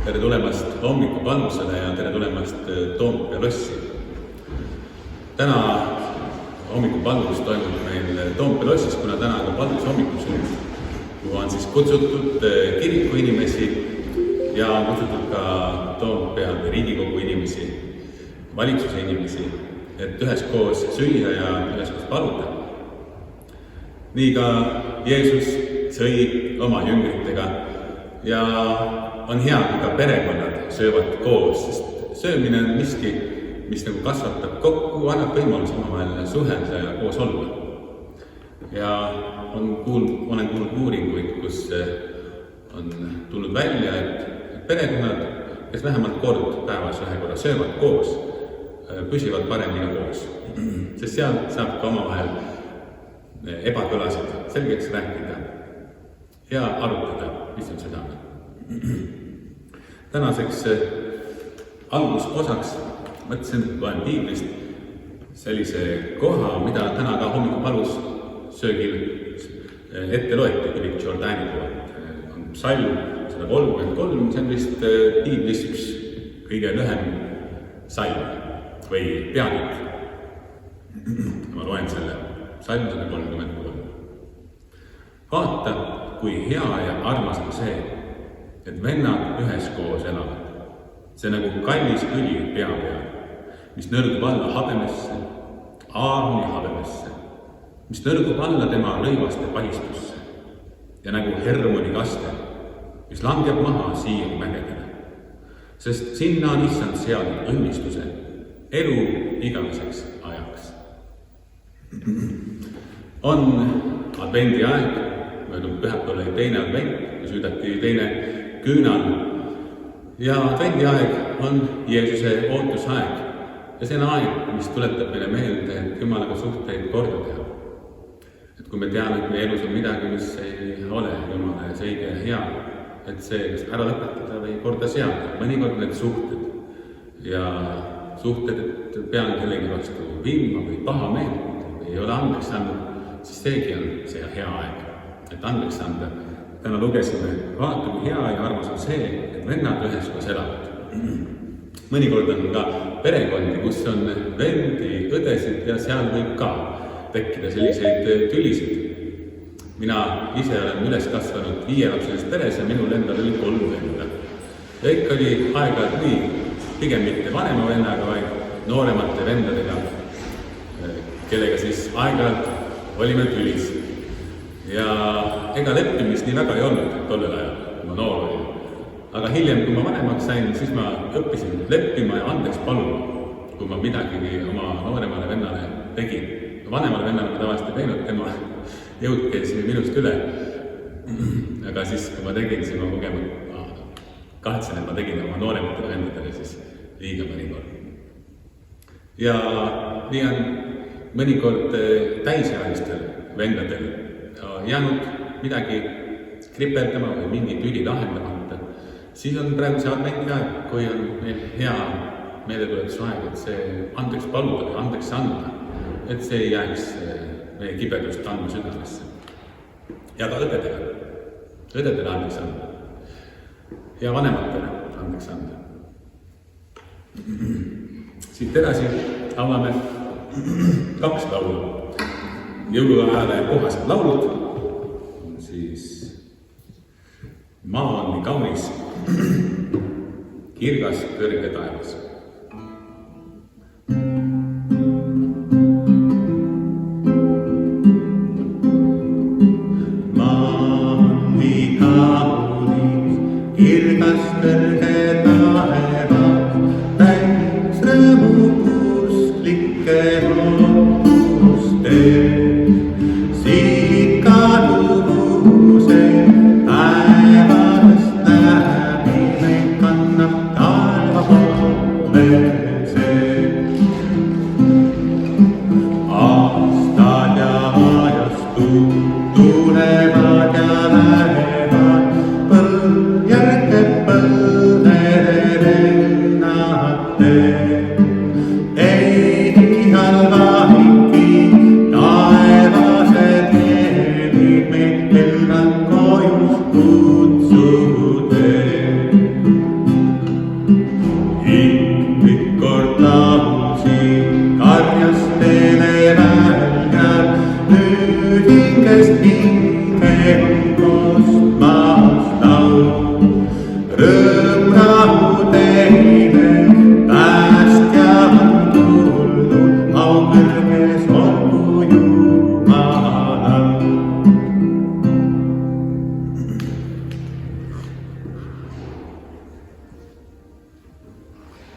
Tere tulemast hommikupalusele ja tere tulemast Toompea lossi. Täna hommikupalus toimub meil Toompea lossis, kuna täna on palus hommikusöök, kuhu on siis kutsutud kiriku inimesi ja on kutsutud ka Toompea Riigikogu inimesi, valitsuse inimesi, et üheskoos süüa ja üheskoos paluda. Nii ka Jeesus sõi oma jüngritega ja on hea, kui ka perekonnad söövad koos, sest söömine on miski, mis nagu kasvatab kokku, annab võimalus omavahel suhelda ja koos olla. Ja olen kuulnud uuringuid, kus on tulnud välja, et perekonnad, kes vähemalt kord päevas ühe korra söövad koos, püsivad paremini koos. Sest seal saab ka omavahel ebakõlasid selgeks rääkida ja arutada, mis on südamel. Tänaseks algusosaks mõtlesin, et loen piiblist sellise koha, mida täna ka hommikupalus söögil ette loeti Philip Jordani poolt. On psalm 133, see on vist piiblis üks kõige lühem psalm või peatükk. Ma loen selle psalm 133. Vaata, kui hea ja armas on see, et vennad üheskoos elavad. See nagu kallis õli pea peal, mis nõrgub alla habemesse, Aaroni habemesse, mis nõrgub alla tema lõivaste pahistusse ja nagu Hermoni kaste, mis langeb maha Sioni mägedele. Sest sinna on issand seadnud õnnistuse elu igaveseks ajaks. On advendi aeg, möödunud pühapäeval oli teine advent, kui süüdati teine küünal. Ja advendi aeg on Jeesuse ootusaeg. Ja see on aeg, mis tuletab meile meelde, et Jumalaga suhteid korda teha. Et kui me teame, et meie elus on midagi, mis ei ole Jumala ja õige ja hea, et see kas ära lõpetada või korda seada. Mõnikord need suhted ja suhted, et pean kellegi vastu viima või paha meelt või ei ole andeks andnud, siis seegi on see hea aeg, et andeks anda. Täna lugesime, vaata kui hea ja armas on see, et vennad üheskoos elavad. Mõnikord on ka perekondi, kus on vendi, õdesid ja seal võib ka tekkida selliseid tülisid. Mina ise olen üles kasvanud 5-lapselises peres ja minul endal oli 3 venda. Ja ikka oli aeg-ajalt nii, pigem mitte vanema vennaga, vaid nooremate vendadega, kellega siis aeg-ajalt olime tülis. Ja ega leppimist nii väga ei olnud tollel ajal, kui ma noor olin. Aga hiljem, kui ma vanemaks sain, siis ma õppisin leppima ja andeks paluma, kui ma midagi oma nooremale vennale tegin. Vanemale vennale ma tavaliselt teinud, tema jõud käis minust üle. Aga siis, kui ma tegin, siis ma kahetsen, et ma tegin oma noorematele vendadele siis liiga mõnikord. Ja nii on mõnikord täisealistel vendadel jäänud midagi kriperdama või mingi tüli lahendamata, siis on praegu see adventi aeg, kui on meil hea meeletuletusaeg, et see andeks paluda või andeks anda, et see ei jääks meie kibedust andma südamesse. Ja ka õdedele andeks anda ja vanematele andeks anda. Siit edasi avame 2 laulu. Jõuluajale kohased laulud, siis maa on nii kaunis, kirgas kõrge taevas. Maa on nii kaunis, kirgas kõrge taevas, täis rõõmu usklikke lootuste. Tulevad ja lähevad, põlv järgeb põlv.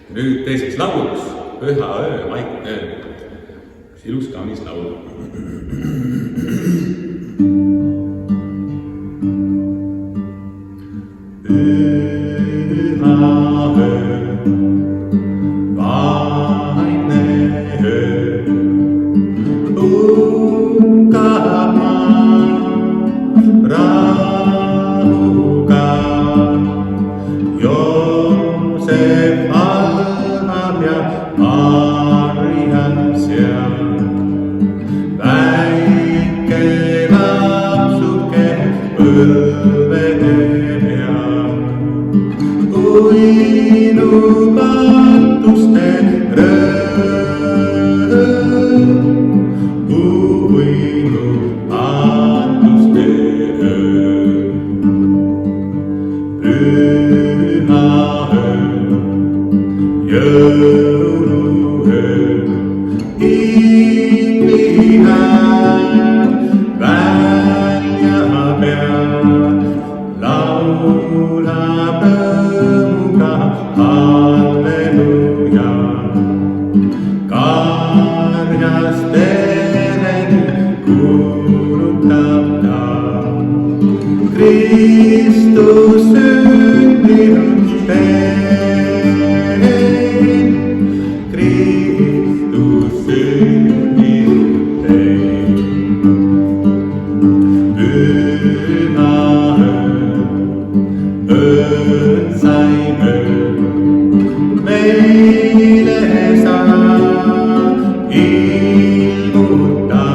Nüüd teiseks lauluks, Püha öö, vaikne öö. Üks ilus kaunis laul. Püha öö, vaikne öö, puhkab maa rahuga. Joosep algab ja Marian seal. Väike lapsuke põlve peal. Uinupatuste rõõm. Uinupatuste rõõm. Püha öö, jõuluöö, imlihääl välja peal, laulab rõõmuga halleluja. Karjas tereni kuulutab ta, Kristus sündinud teeb, Kristus sündinud teeb. Püha öö, õõtsaim öö, meile sa ilmuta,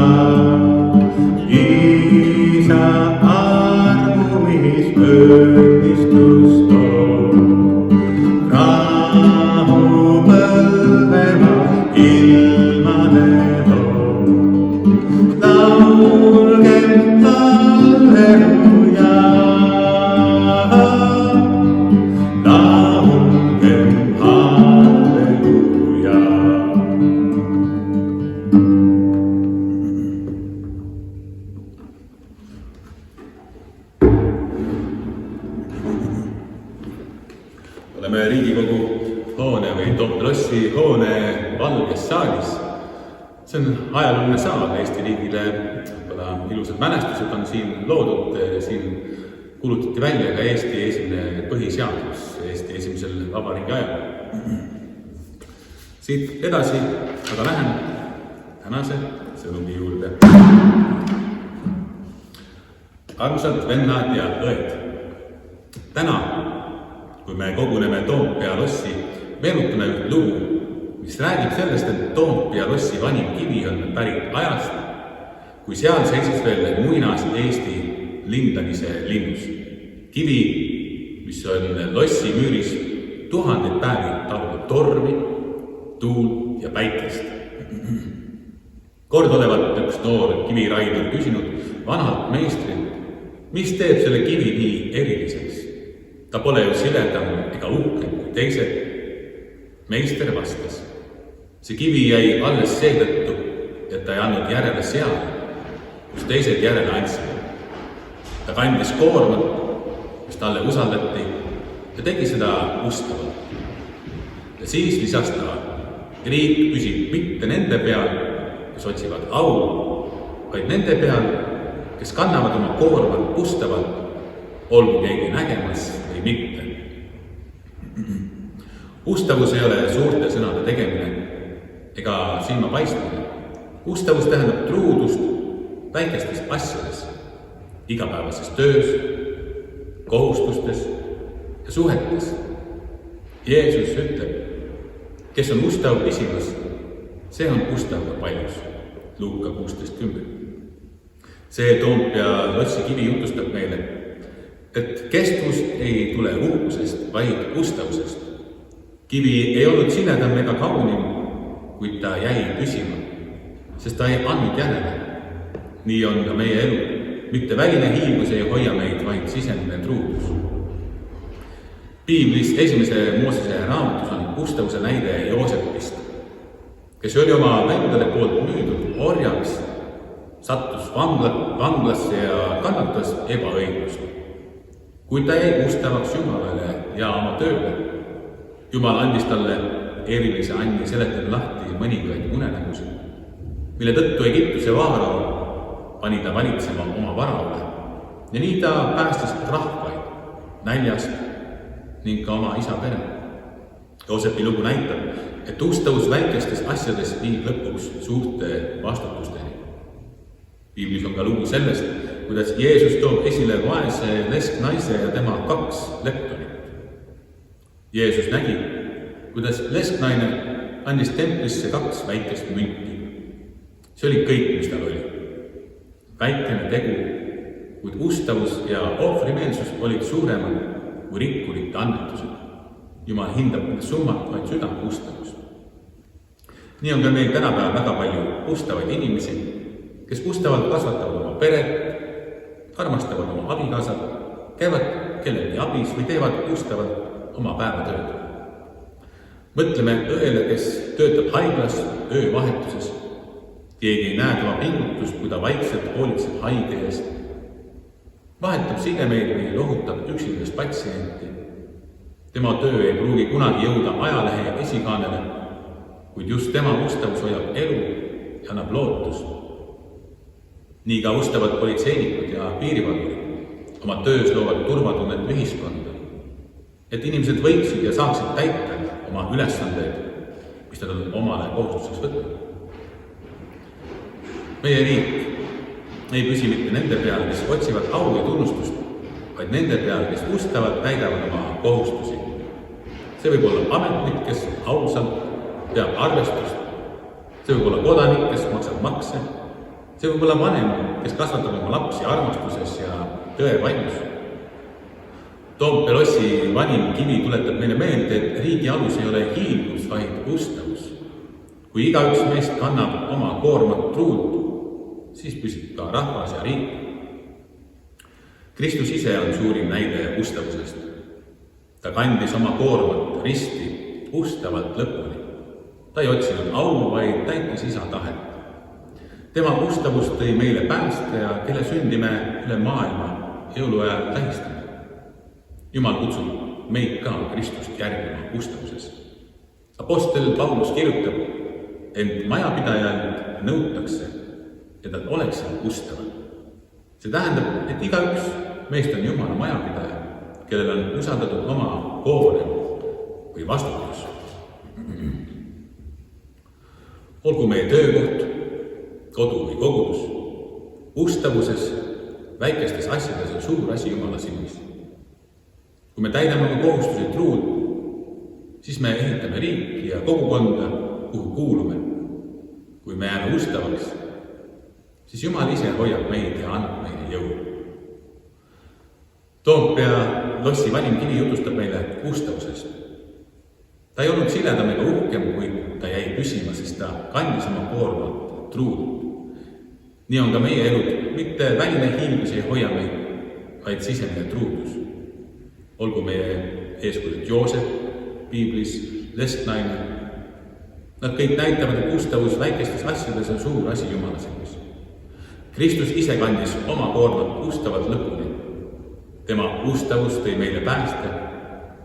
Isa armumis õnnistus too. Rahu põlvema ilmane too. Laulgem halleluja, laulgem halleluja. Oleme Riigikogu hoone või Toompea lossi hoone valges saalis. See on ajalooline saal Eesti riigile. Ilusad mälestused on siin loodud. Siin kuulutati välja ka Eesti esimene põhiseadus Eesti esimesel vabariigi ajal. Siit edasi aga lähen tänase sõnumi juurde. Armsad vennad ja õed, täna, kui me koguneme Toompea lossi, meenutame üht lugu, mis räägib sellest, et Toompea lossi vanim kivi on pärit ajast, kui seal seisis veel muinas Eesti Lindanise linnus. Kivi, mis on lossi müüris tuhandeid päevi talunud tormi, tuult ja päikest. Kord olevat üks noor kiviraidur küsinud vanalt meistrilt, mis teeb selle kivi nii eriliseks? Ta pole ju siledam ega uhkem kui teised. Meister vastas, see kivi jäi alles seetõttu, et ta ei andnud järele seal, kus teised järele andsid. Ta kandis koormat, mis talle usaldati ja tegi seda ustavalt. Ja siis lisas ta, riik püsib mitte nende peal, kes otsivad au, vaid nende peal, kes kannavad oma koormat ustavalt, olgu keegi nägemas või mitte. Ustavus ei ole suurte sõnade tegemine ega silma paistmine. Ustavus tähendab truudust väikestes asjades, igapäevases töös, kohustustes ja suhetes. Jeesus ütleb, kes on ustav pisimas, see on ustav ka paljus. Luuka 16:10. See Toompea lossi kivi jutustab meile, et kestvus ei tule uhkusest, vaid ustavusest. Kivi ei olnud siledam ega kaunim, kuid ta jäi püsima, sest ta ei andnud järele. Nii on ka meie elu. Mitte väline hiilgus ei hoia meid, vaid sisemine truudus. Piiblis esimese Moosese raamatus on ustavuse näide Joosepist, kes oli oma vendade poolt müüdud orjaks, sattus vanglasse ja kannatas ebaõiglust. Kuid ta jäi ustavaks Jumalale ja oma tööle. Jumal andis talle erilise Anni seletab lahti mõningaid unenägusid, mille tõttu Egiptuse vaarao pani ta valitsema oma vara üle ja nii ta päästis rahvaid näljast ning ka oma isa pere. Joosepi lugu näitab, et uustõus väikestes asjades viib lõpuks suurte vastutusteni. Piiblis on ka lugu sellest, kuidas Jeesus toob esile vaese lesknaise ja tema 2 leptonit. Jeesus nägi, kuidas lesknaine andis templisse 2 väikest münti. See oli kõik, mis tal oli. Väikene tegu, kuid ustavus ja ohvrimeelsus olid suuremad kui rikkurite annetused. Jumal hindab nende summat, vaid südame ustavust. Nii on ka meil tänapäeval väga palju ustavaid inimesi, kes ustavalt kasvatavad oma peret, armastavad oma abikaasad, käivad kellelgi abis või teevad ustavalt oma päevatööd. Mõtleme õele, kes töötab haiglas öövahetuses. Keegi ei näe tema pingutust, kui ta vaikselt hoolitseb haige eest. Vahetab sidemeid või lohutab üksilist patsienti. Tema töö ei pruugi kunagi jõuda ajalehe esikaanele, kuid just tema ustavus hoiab elu ja annab lootust. Nii ka ustavad politseinikud ja piirivalvurid oma töös loovad turvatunnet ühiskonda, et inimesed võiksid ja saaksid täita oma ülesandeid, mis nad on omale kohustuseks võtnud. Meie riik ei püsi mitte nende peal, kes otsivad au ja tunnustust, vaid nende peal, kes ustavalt täidavad oma kohustusi. See võib olla ametnik, kes ausalt peab arvestust. See võib olla kodanik, kes maksab makse. See võib olla vanem, kes kasvatab oma lapsi armastuses ja tõe vaimus. Toompea lossi vanim kivi tuletab meile meelde, et riigi alus ei ole hiilgus, vaid ustavus. Kui igaüks meist kannab oma koormat truud, siis püsib ka rahvas ja riik. Kristus ise on suurim näide ustavusest. Ta kandis oma koormat risti ustavalt lõpuni. Ta ei otsinud au, vaid täitis isa tahet. Tema ustavus tõi meile päästja, kelle sündi me üle maailma jõuluajal tähistame. Jumal kutsub meid ka Kristust järgima ustavuses. Apostel Paulus kirjutab, ent majapidajalt nõutakse, et nad oleksid ustavad. See tähendab, et igaüks meist on Jumala majapidaja, kellel on usaldatud oma koorem või vastutus. Olgu meie töökoht, kodu või kogudus, ustavuses, väikestes asjades on suur asi Jumala silmis. Kui me täidame oma kohustusi truud, siis me ehitame riiki ja kogukonda, kuhu kuulume. Kui me jääme ustavaks, siis Jumal ise hoiab meid ja annab meile jõu. Toompea lossi vanim kivi jutustab meile ustavusest. Ta ei olnud siledam ega uhkem, kui ta jäi püsima, sest ta kandis oma koormat truudult. Nii on ka meie elud, mitte väline hiilgus ei hoia meid, vaid sisemine truudus. Olgu meie eeskujud Joosep, piiblis, lesknaine. Nad kõik näitavad, et ustavus väikestes asjades on suur asi Jumala silmis. Kristus ise kandis oma koormat ustavalt lõpuni. Tema ustavus tõi meile pääste.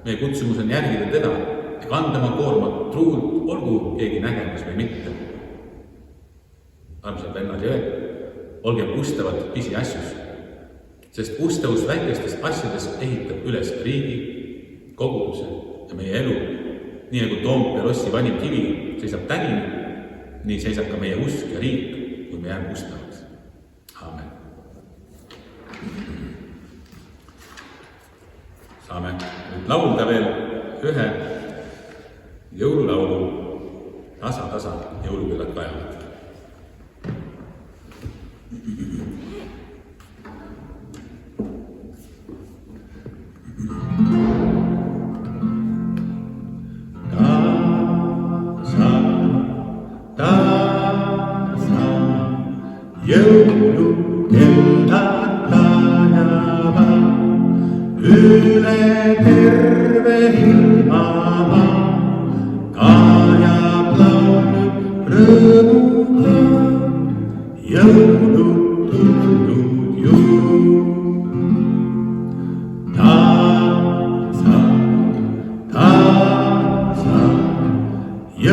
Meie kutsumus on järgida teda ja kanda oma koormat truult, olgu keegi nägemas või mitte. Armsad vennad ja õed, olgem ustavad pisiasjus, sest ustavus väikestes asjades ehitab üles riigi, koguduse ja meie elu. Nii nagu Toompea lossi vanim kivi seisab tänini, nii seisab ka meie usk ja riik, kui me jääme ustavaks. Aamen. Saame nüüd laulda veel ühe jõululaulu tasa jõulupühad kajavad. Jõulukellad tajavad üle terve ilmamaa, kajab laulnud rõõmuga, jõulud tulnud juul. Tasa,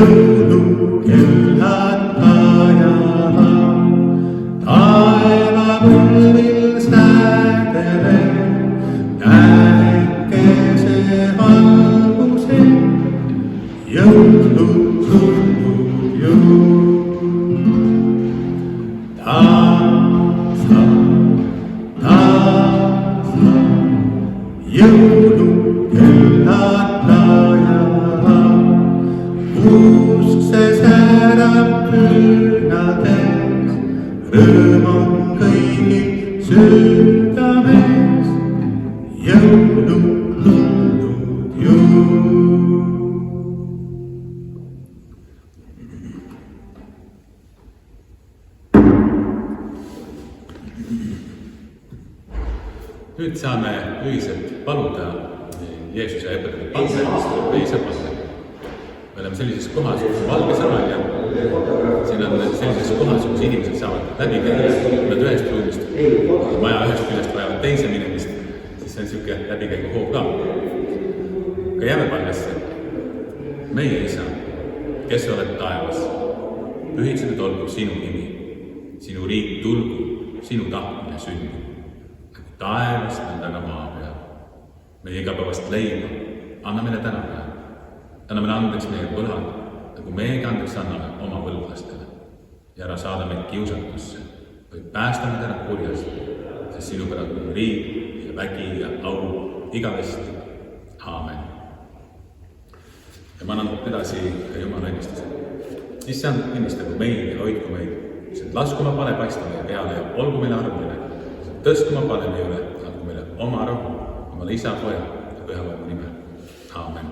jõulukellad laiavad, taevapõlvil säädele, äikese valgusel, jõulud tulnud jõul. Jõulukellad laiavad, usk see särab küünades, rõõm on kõigil südames, jõulud tulnud jõul. Nüüd saame ühiselt paluda Jeesuse õpetatud palvelemist teise palve. Me oleme sellises kohas, kus on valge saal ja siin on sellises kohas, kus inimesed saavad läbi käia, nad ühest ruumist, maja ühest küljest vajavad teise minemist, siis see on niisugune läbikäigu hoog ka. Ka jääme palvesse. Meie Isa, kes oled taevas, pühitsetud olgu sinu nimi, sinu riik tulgu, sinu tahtmine sünnib. Taevast nõnda maa peal. Meie igapäevast leiba anna meile täna peal. Anna meile andeks meie võlad, nagu meiegi andeks anname oma võlglastele. Ja ära saada meid kiusatusse, vaid päästa meid ära kurjast, sest sinu päralt on riik ja vägi ja au igavesti. Aamen. Ja ma annan edasi ka Jumala õnnistuse. Issand, õnnistagu meid ja hoidku meid, sest lasku oma pale paista meie peale ja olgu meile armune. Tõstku oma pane meie üle, andku meile oma rahu, Jumala Isa, Poja ja Püha Vaimu nimel. Aamen.